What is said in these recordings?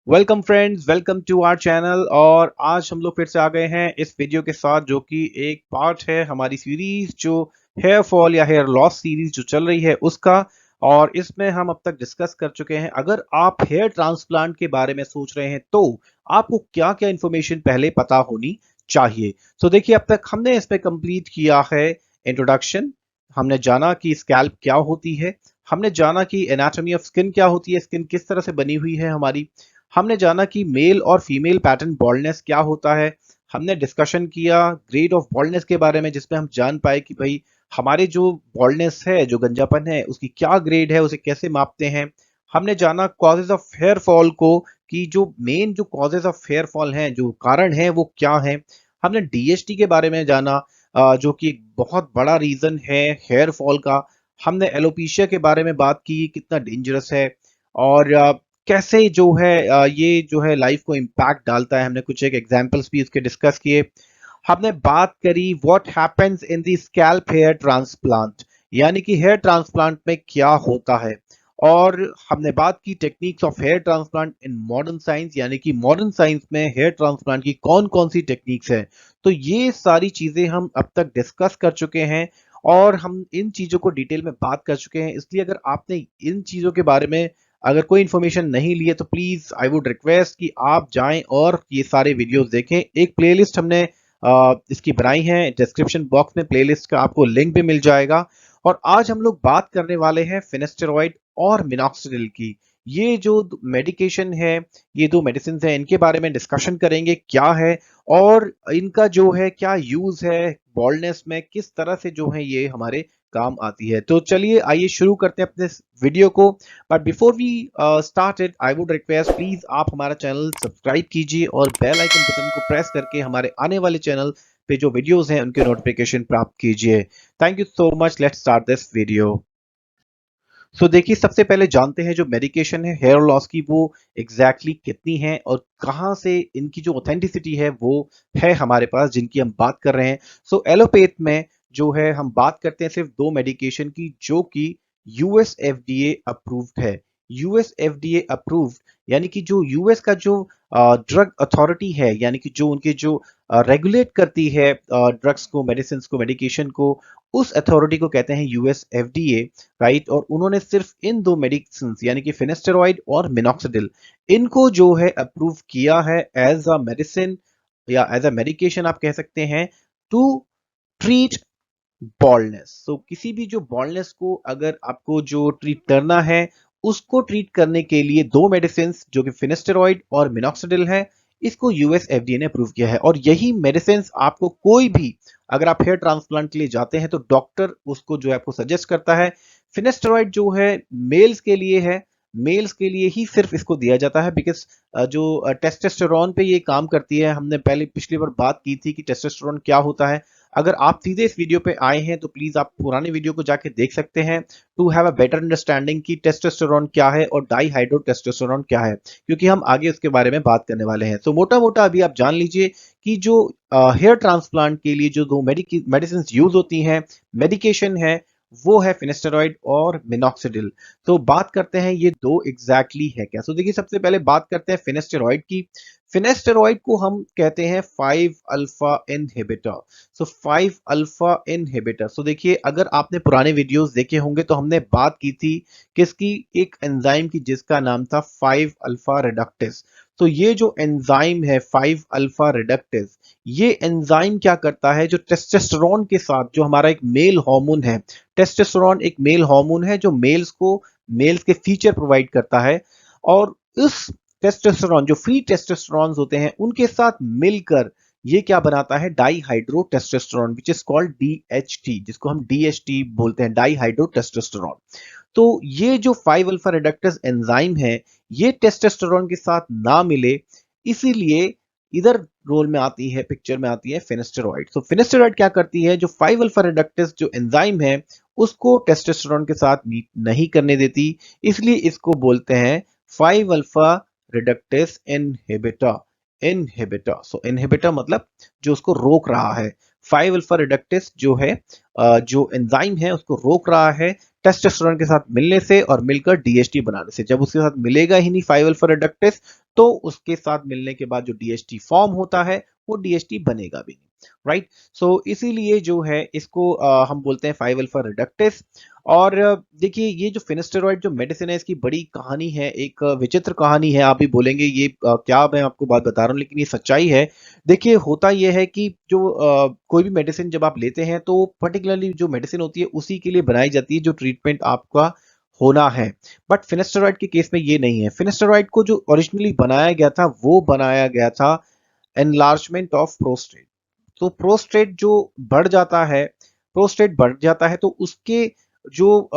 Welcome friends, welcome to our channel. और आज हम लोग फिर से आ गए हैं इस वीडियो के साथ, जो कि एक पार्ट है हमारी सीरीज जो हेयर फॉल या हेयर लॉस सीरीज जो चल रही है उसका। और इसमें हम अब तक डिस्कस कर चुके हैं, अगर आप हेयर ट्रांसप्लांट के बारे में सोच रहे हैं तो आपको क्या क्या इंफॉर्मेशन पहले पता होनी चाहिए। तो देखिए, अब तक हमने इस पे कंप्लीट किया है इंट्रोडक्शन। हमने जाना कि स्कैल्प क्या होती है, हमने जाना कि एनाटॉमी ऑफ स्किन क्या होती है, स्किन किस तरह से बनी हुई है हमारी, हमने जाना कि मेल और फीमेल पैटर्न बॉल्डनेस क्या होता है, हमने डिस्कशन किया ग्रेड ऑफ बॉल्डनेस के बारे में, जिसमें हम जान पाए कि भाई हमारे जो बॉल्डनेस है, जो गंजापन है, उसकी क्या ग्रेड है, उसे कैसे मापते हैं। हमने जाना कॉजेज ऑफ हेयर फॉल को, कि जो मेन जो कॉजेज ऑफ हेयर फॉल हैं, जो कारण हैं, वो क्या हैं। हमने डीएचटी के बारे में जाना, जो कि एक बहुत बड़ा रीजन है हेयर फॉल का। हमने एलोपेशिया के बारे में बात की, कितना डेंजरस है और कैसे जो है ये जो है लाइफ को इम्पैक्ट डालता है। हमने कुछ एक एग्जांपल्स भी इसके डिस्कस किए। हमने बात करी what happens in the scalp hair transplant, यानी कि हेयर ट्रांसप्लांट में क्या होता है। और हमने बात की techniques of hair transplant in modern science, यानी कि मॉडर्न साइंस में हेयर ट्रांसप्लांट की कौन कौन सी टेक्निक्स है। तो ये सारी चीजें हम अब तक डिस्कस कर चुके हैं और हम इन चीजों को डिटेल में बात कर चुके हैं। इसलिए अगर आपने इन चीजों के बारे में अगर कोई इन्फॉर्मेशन नहीं ली है तो प्लीज आई वुड रिक्वेस्ट कि आप जाएं और ये सारे वीडियोस देखें। एक प्लेलिस्ट हमने इसकी बनाई है, डिस्क्रिप्शन बॉक्स में प्लेलिस्ट का आपको लिंक भी मिल जाएगा। और आज हम लोग बात करने वाले हैं फिनेस्टेरॉइड और मिनॉक्सिडिल की। ये जो मेडिकेशन है, ये दो मेडिसिन है, इनके बारे में डिस्कशन करेंगे क्या है और इनका जो है क्या यूज है बॉल्डनेस में, किस तरह से जो है ये हमारे काम आती है। तो चलिए आइए शुरू करते हैं अपने इस वीडियो को। But before we start it, I would request please आप हमारा चैनल सब्सक्राइब कीजिए और बेल आइकन बटन को प्रेस करके हमारे आने वाले चैनल पे जो वीडियोस हैं उनके नोटिफिकेशन प्राप्त कीजिए। Thank you so much, let's start this video. So देखिए, सबसे पहले जानते हैं जो मेडिकेशन है हेयर लॉस की, वो एग्जैक्टली कितनी है और कहाँ से इनकी जो ऑथेंटिसिटी है वो है हमारे पास, जिनकी हम बात कर रहे हैं। सो एलोपैथ में जो है हम बात करते हैं सिर्फ दो मेडिकेशन की, जो कि यूएस एफडीए अप्रूव्ड है। यूएस एफडीए अप्रूव्ड यानी कि जो यूएस का जो ड्रग अथॉरिटी है, यानी कि जो उनके जो रेगुलेट करती है ड्रग्स को, मेडिसिन को, मेडिकेशन को, उस अथॉरिटी को कहते हैं यूएस एफडीए, राइट। और उन्होंने सिर्फ इन दो मेडिसिन यानी कि फिनेस्टेरॉइड और मिनॉक्सिडिल, इनको जो है अप्रूव किया है एज अ मेडिसिन या एज अ मेडिकेशन आप कह सकते हैं, टू ट्रीट बॉल्डनेस। सो किसी भी जो बॉल्डनेस को अगर आपको जो ट्रीट करना है, उसको ट्रीट करने के लिए दो मेडिसिन जो कि फिनेस्टेरॉइड और मिनॉक्सिडिल है, इसको यूएस एफडीए ने अप्रूव किया है। और यही मेडिसिन आपको कोई भी, अगर आप हेयर ट्रांसप्लांट के लिए जाते हैं तो डॉक्टर उसको जो है आपको सजेस्ट करता है। फिनेस्टेरॉइड जो है मेल्स के लिए है, मेल्स के लिए ही सिर्फ इसको दिया जाता है, बिकॉज जो टेस्टोस्टेरोन पे ये काम करती है। हमने पहले पिछली बार बात की थी कि टेस्टोस्टेरोन क्या होता है। अगर आप सीधे इस वीडियो पे आए हैं तो प्लीज आप पुराने वीडियो को जाके देख सकते हैं, to have a better understanding कि टेस्टोस्टेरोन क्या है और डाईहाइड्रोटेस्टोस्टेरोन क्या है, क्योंकि हम आगे उसके बारे में बात करने वाले हैं। तो मोटा मोटा अभी आप जान लीजिए कि जो हेयर ट्रांसप्लांट के लिए जो दो मेडिसिन यूज होती हैं, मेडिकेशन है, वो है फिनेस्टेरॉइड और मिनॉक्सिडिल। तो बात करते हैं ये दो एग्जैक्टली है क्या। तो देखिए, सबसे पहले बात करते हैं फिनेस्टेरॉइड की। फिनेस्टेरॉइड को हम कहते हैं 5 अल्फा इनहिबिटर। सो 5 अल्फा इनहिबिटर। सो देखिए, अगर आपने पुराने वीडियोस देखे होंगे तो हमने बात की थी किसकी, एक एंजाइम की जिसका नाम था 5 अल्फा रिडक्टेस। तो ये जो एंजाइम है 5 अल्फा रिडक्टेस, ये एंजाइम क्या करता है, जो टेस्टोस्टेरोन के साथ, जो हमारा एक मेल हार्मोन है, टेस्टोस्टेरोन एक मेल हार्मोन है जो मेल्स के फीचर प्रोवाइड करता है। और उस टेस्टोस्टेरोन, जो फ्री टेस्टोस्टेरोन होते हैं, उनके साथ मिलकर ये क्या बनाता है, dihydro testosterone, which is called DHT, जिसको हम डीएचटी बोलते हैं, डाईहाइड्रो टेस्टोस्टेरोन। तो ये जो 5 अल्फा रिडक्टेस एंजाइम है, ये टेस्टोस्टेरोन के साथ ना मिले, इसीलिए इधर रोल में आती है, पिक्चर में आती है फिनेस्टेरॉइड। तो फिनेस्टेरॉइड क्या करती है, जो 5 अल्फा रिडक्टेस जो एंजाइम है, उसको टेस्टोस्टेरोन के साथ मीट नहीं करने देती, इसलिए इसको बोलते हैं 5 अल्फा रिडक्टेस इनहिबिटर। इनहिबिटर, सो इनहिबिटर मतलब जो उसको रोक रहा है। 5 अल्फा रिडक्टेस जो है जो एंजाइम है उसको रोक रहा है टेस्टोस्टेरोन के साथ मिलने से और मिलकर डीएचटी बनाने से। जब उसके साथ मिलेगा ही नहीं 5 अल्फा रिडक्टेस तो उसके साथ मिलने के बाद जो डीएचटी फॉर्म होता है वो डीएचटी बनेगा भी नहीं, राइट। सो इसीलिए जो है इसको हम बोलते हैं 5 अल्फा रिडक्टेस। और देखिए ये जो फिनेस्टेरॉइड जो मेडिसिन है इसकी बड़ी कहानी है, एक विचित्र कहानी है। आप भी बोलेंगे ये क्या, मैं आपको बात बता रहा हूँ लेकिन ये सच्चाई है। देखिए होता ये है कि जो कोई भी मेडिसिन जब आप लेते हैं तो पर्टिकुलरली जो मेडिसिन होती है उसी के लिए बनाई जाती है जो ट्रीटमेंट आपका होना है। बट फिनेस्टेरॉइड के केस में ये नहीं है। फिनेस्टेरॉइड को जो ओरिजिनली बनाया गया था वो बनाया गया था एनलार्जमेंट ऑफ प्रोस्टेट। तो प्रोस्टेट जो बढ़ जाता है, प्रोस्टेट बढ़ जाता है तो उसके जो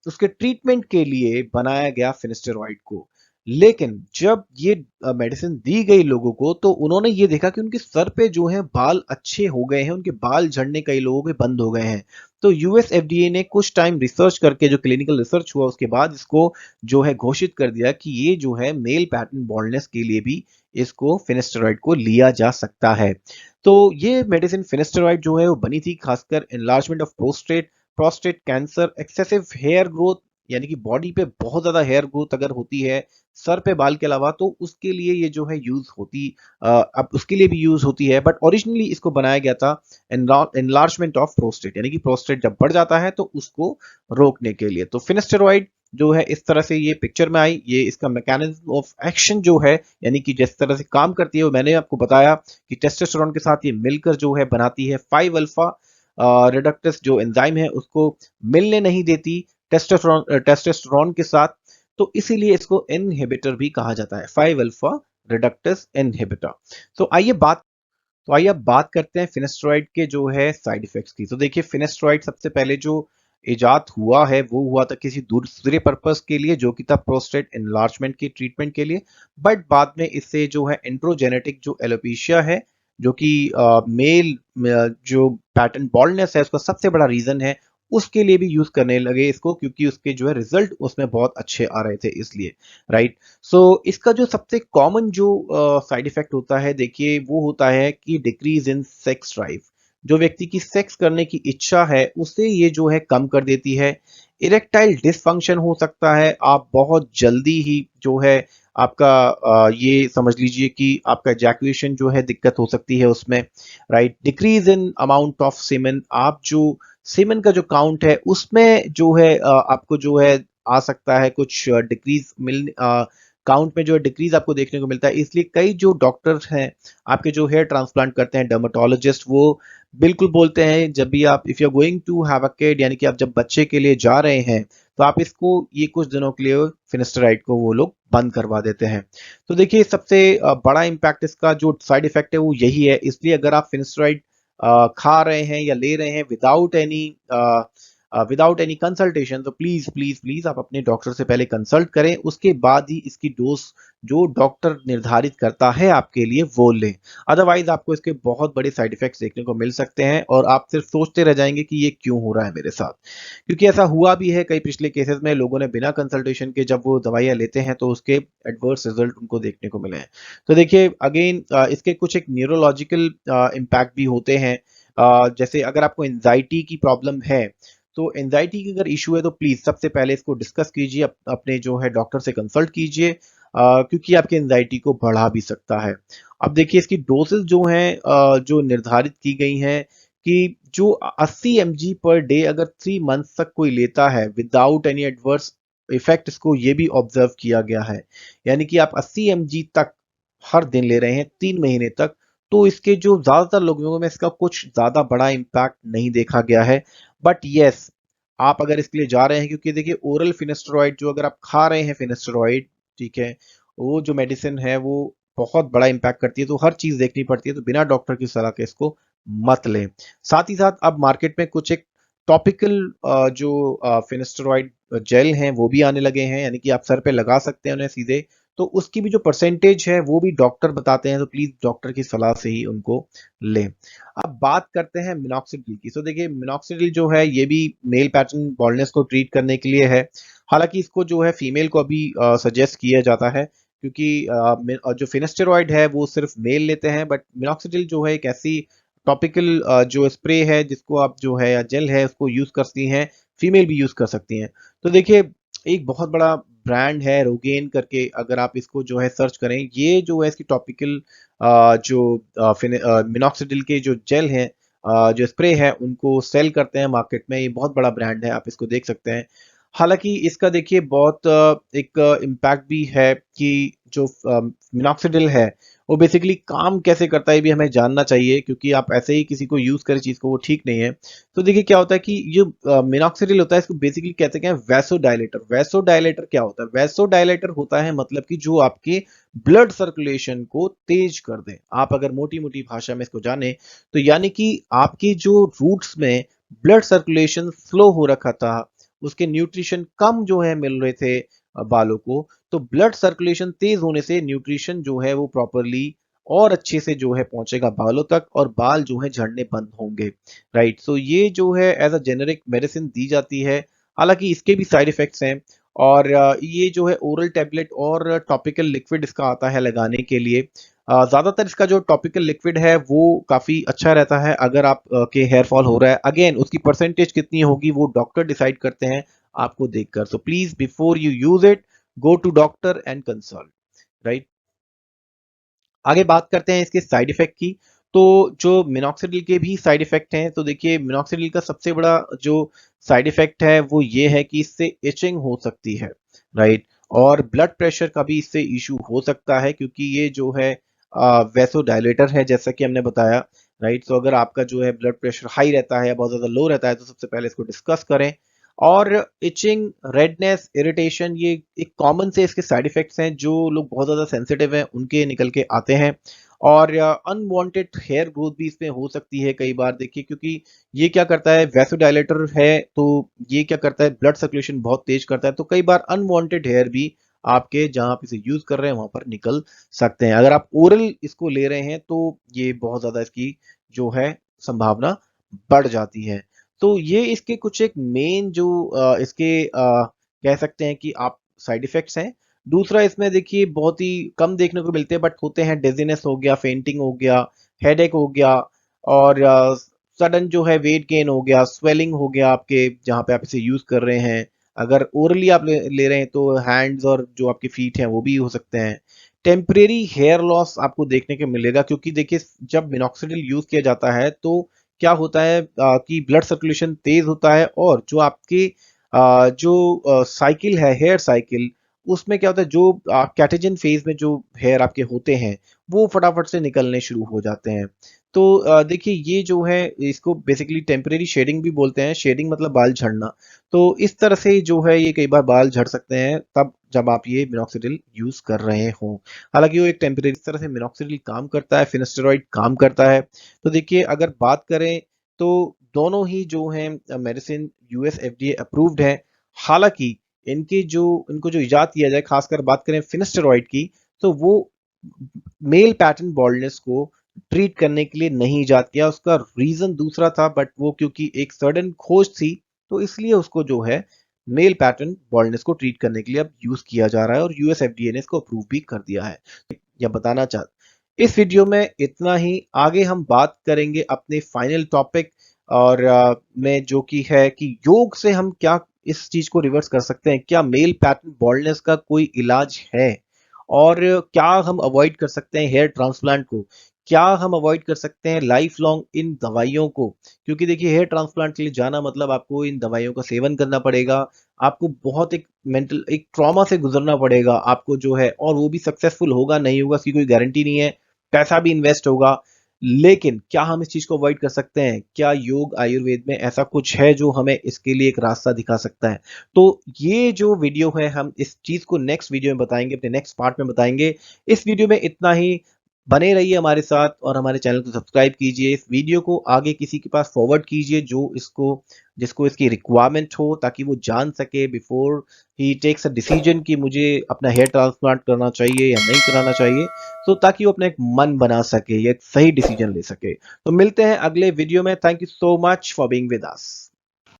उसके ट्रीटमेंट के लिए बनाया गया फिनेस्टेरॉइड को। लेकिन जब ये मेडिसिन दी गई लोगों को तो उन्होंने ये देखा कि उनके सर पे जो है बाल अच्छे हो गए हैं, उनके बाल झड़ने कई लोगों के बंद हो गए हैं। तो यूएस एफडीए ने कुछ टाइम रिसर्च करके, जो क्लिनिकल रिसर्च हुआ उसके बाद इसको जो है घोषित कर दिया कि ये जो है मेल पैटर्न बॉल्डनेस के लिए भी इसको फिनेस्टेरॉइड को लिया जा सकता है। तो ये मेडिसिन फिनेस्टेरॉइड जो है वो बनी थी खासकर enlargement of prostate, prostate cancer, excessive hair growth, यानी कि बॉडी पे बहुत ज्यादा हेयर ग्रोथ अगर होती है सर पे बाल के अलावा तो उसके लिए ये जो है यूज होती, अब उसके लिए भी यूज होती है। बट ओरिजिनली इसको बनाया गया था एनलार्जमेंट ऑफ प्रोस्टेट, यानी कि प्रोस्टेट जब बढ़ जाता है तो उसको रोकने के लिए। तो फिनेस्टेरॉइड जो है इस तरह से ये पिक्चर में आई। ये इसका मैकेनिज्म ऑफ एक्शन जो है, यानी कि जिस तरह से काम करती है वो मैंने आपको बताया कि टेस्टोस्टेरोन के साथ ये मिलकर जो है बनाती है 5 अल्फा रिडक्टस जो एंजाइम है उसको मिलने नहीं देती टेस्टोस्टेरोन के साथ। तो इसीलिए इसको इनहिबिटर भी कहा जाता है, 5 अल्फा रिडक्टस इनहिबिटर। तो आइए बात तो आइए अब बात करते हैं फिनेस्ट्रॉइड के जो है साइड इफेक्ट्स की। तो देखिए फिनेस्ट्रॉइड सबसे पहले जो इजाद हुआ है वो हुआ था किसी दूसरे पर्पस के लिए जो कि था प्रोस्टेट एनलार्जमेंट की ट्रीटमेंट के लिए। बट बाद में इससे जो है एंड्रोजेनेटिक जो एलोपेशिया है, जो कि मेल जो पैटर्न बॉल्डनेस है उसका सबसे बड़ा रीजन है, उसके लिए भी यूज करने लगे इसको, क्योंकि उसके जो है रिजल्ट उसमें बहुत अच्छे आ रहे थे इसलिए, राइट। सो इसका जो सबसे कॉमन जो साइड इफेक्ट होता है देखिए वो होता है कि डिक्रीज इन सेक्स ड्राइव। जो व्यक्ति की सेक्स करने की इच्छा है उसे ये जो है कम कर देती है। इरेक्टाइल डिसफंक्शन हो सकता है, आप बहुत जल्दी ही जो है आपका ये समझ लीजिए कि आपका एजैकुलेशन जो है दिक्कत हो सकती है उसमें, right. Decrease in amount of semen, आप जो सीमेन का जो काउंट है उसमें जो है आपको जो है आ सकता है कुछ डिक्रीज मिल काउंट में जो है डिक्रीज आपको देखने को मिलता है। इसलिए कई जो डॉक्टर्स हैं आपके जो हेयर ट्रांसप्लांट करते हैं, डर्मेटोलॉजिस्ट, वो बिल्कुल बोलते हैं जब भी आप if you are going to have a kid, यानी कि आप जब बच्चे के लिए जा रहे हैं तो आप इसको ये कुछ दिनों के लिए फिनेस्टेराइड को वो लोग बंद करवा देते हैं। तो देखिए सबसे बड़ा इम्पैक्ट इसका जो साइड इफेक्ट है वो यही है। इसलिए अगर आप फिनेस्टेराइड खा रहे हैं या ले रहे हैं विदाउट एनी कंसल्टेशन तो प्लीज प्लीज प्लीज आप अपने डॉक्टर से पहले कंसल्ट करें, उसके बाद ही इसकी डोज जो डॉक्टर निर्धारित करता है आपके लिए वो लें। अदरवाइज आपको इसके बहुत बड़े साइड इफेक्ट्स देखने को मिल सकते हैं और आप सिर्फ सोचते रह जाएंगे कि ये क्यों हो रहा है मेरे साथ। क्योंकि ऐसा हुआ भी है कई पिछले केसेस में, लोगों ने बिना कंसल्टेशन के जब वो दवाइयां लेते हैं तो उसके एडवर्स रिजल्ट उनको देखने को मिले हैं। तो देखिए अगेन इसके कुछ एक न्यूरोलॉजिकल इम्पैक्ट भी होते हैं। जैसे अगर आपको एंजाइटी की प्रॉब्लम है तो एंजाइटी की अगर इशू है तो प्लीज सबसे पहले इसको डिस्कस कीजिए, अपने जो है डॉक्टर से कंसल्ट कीजिए, क्योंकि आपकी एंजाइटी को बढ़ा भी सकता है। अब देखिए इसकी डोसेस जो हैं जो निर्धारित की गई हैं कि जो 80 mg पर डे अगर 3 मंथ्स तक कोई लेता है विदाउट एनी एडवर्स इफेक्ट, इसको ये भी ऑब्जर्व किया गया है, यानी कि आप 80 mg तक हर दिन ले रहे हैं 3 महीने तक, तो इसके जो ज्यादातर लोगों में इसका कुछ ज्यादा बड़ा इम्पैक्ट नहीं देखा गया है। बट यस, आप अगर इसके लिए जा रहे हैं, क्योंकि देखिए ओरल फिनेस्टेरॉइड जो अगर आप खा रहे हैं फिनेस्टेरॉइड, ठीक है, वो जो मेडिसिन है वो बहुत बड़ा इम्पैक्ट करती है, तो हर चीज देखनी पड़ती है, तो बिना डॉक्टर की सलाह के इसको मत लें। साथ ही साथ अब मार्केट में कुछ एक टॉपिकल जो फिनेस्टेरॉइड जेल हैं वो भी आने लगे हैं, यानी कि आप सर पे लगा सकते हैं उन्हें सीधे। तो उसकी भी जो परसेंटेज है वो भी डॉक्टर बताते हैं, तो प्लीज डॉक्टर की सलाह से ही उनको लें। अब बात करते हैं मिनॉक्सिडिल की। तो देखिए मिनॉक्सिडिल जो है ये भी मेल पैटर्न बॉल्डनेस को ट्रीट करने के लिए है। हालांकि इसको जो है फीमेल को अभी सजेस्ट किया जाता है, क्योंकि जो फिनेस्टेरॉइड है वो सिर्फ मेल लेते हैं, बट मिनॉक्सिडिल जो है एक ऐसी टॉपिकल जो स्प्रे है जिसको आप जो है या जेल है उसको यूज करती हैं, फीमेल भी यूज कर सकती हैं। तो देखिए एक बहुत बड़ा ब्रांड है रोगेन करके, अगर आप इसको जो है सर्च करें, ये जो है इसकी टॉपिकल जो मिनॉक्सिडिल के जो जेल हैं, जो स्प्रे है उनको सेल करते हैं मार्केट में। ये बहुत बड़ा ब्रांड है, आप इसको देख सकते हैं। हालांकि इसका देखिए बहुत एक इम्पैक्ट भी है कि जो मिनॉक्सिडिल है वो बेसिकली काम कैसे करता है ये भी हमें जानना चाहिए, क्योंकि आप ऐसे ही किसी को यूज करें चीज को वो ठीक नहीं है। तो देखिए क्या होता है कि जो मिनॉक्सिडिल होता है इसको बेसिकली कहते हैं वैसोडाइलेटर। वैसोडाइलेटर क्या होता है? वैसोडाइलेटर होता है मतलब कि जो आपके ब्लड सर्कुलेशन को तेज कर दे। आप अगर मोटी मोटी भाषा में इसको जाने तो यानी कि आपकी जो रूट्स में ब्लड सर्कुलेशन स्लो हो रखा था, उसके न्यूट्रिशन कम जो है मिल रहे थे बालों को, तो ब्लड सर्कुलेशन तेज होने से न्यूट्रिशन जो है वो प्रॉपरली और अच्छे से जो है पहुंचेगा बालों तक और बाल जो है झड़ने बंद होंगे। राइट, सो ये जो है एज अ जेनेरिक मेडिसिन दी जाती है। हालांकि इसके भी साइड इफेक्ट्स हैं, और ये जो है ओरल टेबलेट और टॉपिकल लिक्विड इसका आता है लगाने के लिए। ज्यादातर इसका जो टॉपिकल लिक्विड है वो काफी अच्छा रहता है अगर आप के हेयर फॉल हो रहा है। अगेन उसकी परसेंटेज कितनी होगी वो डॉक्टर डिसाइड करते हैं आपको देखकर। So please before you use it, go to doctor and consult. Right, आगे बात करते हैं इसके साइड इफेक्ट की। तो जो मिनॉक्सिडिल के भी साइड इफेक्ट हैं, तो देखिए मिनॉक्सिडिल का सबसे बड़ा जो साइड इफेक्ट है वो ये है कि इससे इचिंग हो सकती है। राइट, और ब्लड प्रेशर का भी इससे इशू हो सकता है, क्योंकि ये जो है वैसो डायलेटर है जैसा कि हमने बताया। राइट, तो अगर आपका जो है ब्लड प्रेशर हाई रहता है या बहुत ज्यादा लो रहता है तो सबसे पहले इसको डिस्कस करें। और इचिंग, रेडनेस, इरिटेशन, ये एक कॉमन से इसके साइड इफेक्ट्स हैं जो लोग बहुत ज़्यादा सेंसिटिव हैं उनके निकल के आते हैं। और अनवांटेड हेयर ग्रोथ भी इसमें हो सकती है कई बार, देखिए, क्योंकि ये क्या करता है, वैसोडाइलेटर है तो ये क्या करता है, ब्लड सर्कुलेशन बहुत तेज करता है, तो कई बार अनवांटेड हेयर भी आपके जहां आप इसे यूज कर रहे हैं वहां पर निकल सकते हैं। अगर आप ओरल इसको ले रहे हैं तो ये बहुत ज्यादा इसकी जो है संभावना बढ़ जाती है। तो ये इसके कुछ एक मेन जो इसके कह सकते हैं कि आप साइड इफेक्ट्स हैं। दूसरा, इसमें देखिए बहुत ही कम देखने को मिलते हैं बट होते हैं, डिजीनेस हो गया, फेंटिंग हो गया, हेडेक हो गया, और सडन जो है वेट गेन हो गया, स्वेलिंग हो गया आपके जहाँ पे आप इसे यूज कर रहे हैं। अगर ओरली आप ले रहे हैं तो हैंड्स और जो आपके फीट हैं वो भी हो सकते हैं। टेम्परेरी हेयर लॉस आपको देखने को मिलेगा, क्योंकि देखिए जब मिनॉक्सिडिल यूज किया जाता है तो क्या होता है कि ब्लड सर्कुलेशन तेज होता है, और जो आपके जो साइकिल है, हेयर साइकिल, उसमें क्या होता है, जो कैटेजन फेज में जो हेयर आपके होते हैं वो फटाफट से निकलने शुरू हो जाते हैं। तो देखिए ये जो है इसको बेसिकली टेम्परेरी शेडिंग भी बोलते हैं। शेडिंग मतलब बाल झड़ना। तो इस तरह से जो है ये कई बार बाल झड़ सकते हैं तब जब आप ये मिनॉक्सिडिल यूज कर रहे हो। हालांकि वो एक टेम्परेरी तरह से मिनॉक्सिडिल काम करता है, फिनेस्टेरॉइड काम करता है। तो देखिए अगर बात करें तो दोनों ही जो हैं मेडिसिन यूएस एफडीए अप्रूव्ड है। हालांकि इनको जो इजाद किया जाए, खासकर बात करें फिनेस्टेरॉइड की, तो वो मेल पैटर्न बॉल्डनेस को ट्रीट करने के लिए नहीं इजाद किया। उसका रीजन दूसरा था, बट वो क्योंकि एक सडन खोज थी तो इसलिए उसको जो है मेल पैटर्न बॉल्डनेस को ट्रीट करने के लिए अब यूज किया जा रहा है, और यूएस एफडीए ने इसको अप्रूव भी कर दिया है। या बताना चाह इस वीडियो में इतना ही। आगे हम बात करेंगे अपने फाइनल टॉपिक और में, जो कि है कि योग से हम क्या इस चीज को रिवर्स कर सकते हैं, क्या मेल पैटर्न बॉल्डनेस का कोई इलाज है, और क्या हम अवॉइड कर सकते हैं हेयर ट्रांसप्लांट को, क्या हम अवॉइड कर सकते हैं लाइफ लॉन्ग इन दवाइयों को। क्योंकि देखिए हेयर ट्रांसप्लांट के लिए जाना मतलब आपको इन दवाइयों का सेवन करना पड़ेगा, आपको बहुत एक मेंटल एक ट्रॉमा से गुजरना पड़ेगा आपको जो है, और वो भी सक्सेसफुल होगा नहीं होगा इसकी कोई गारंटी नहीं है, पैसा भी इन्वेस्ट होगा। लेकिन क्या हम इस चीज को अवॉइड कर सकते हैं? क्या योग आयुर्वेद में ऐसा कुछ है जो हमें इसके लिए एक रास्ता दिखा सकता है? तो ये जो वीडियो है हम इस चीज को नेक्स्ट वीडियो में बताएंगे, अपने नेक्स्ट पार्ट में बताएंगे। इस वीडियो में इतना ही। बने रहिए हमारे साथ और हमारे चैनल को सब्सक्राइब कीजिए। इस वीडियो को आगे किसी के पास फॉरवर्ड कीजिए जो जिसको इसकी रिक्वायरमेंट हो, ताकि वो जान सके before he takes a decision कि मुझे अपना हेयर ट्रांसप्लांट करना चाहिए या नहीं कराना चाहिए। तो ताकि वो अपना एक मन बना सके या एक सही डिसीजन ले सके। तो मिलते हैं अगले वीडियो में। Thank you so much for being with us.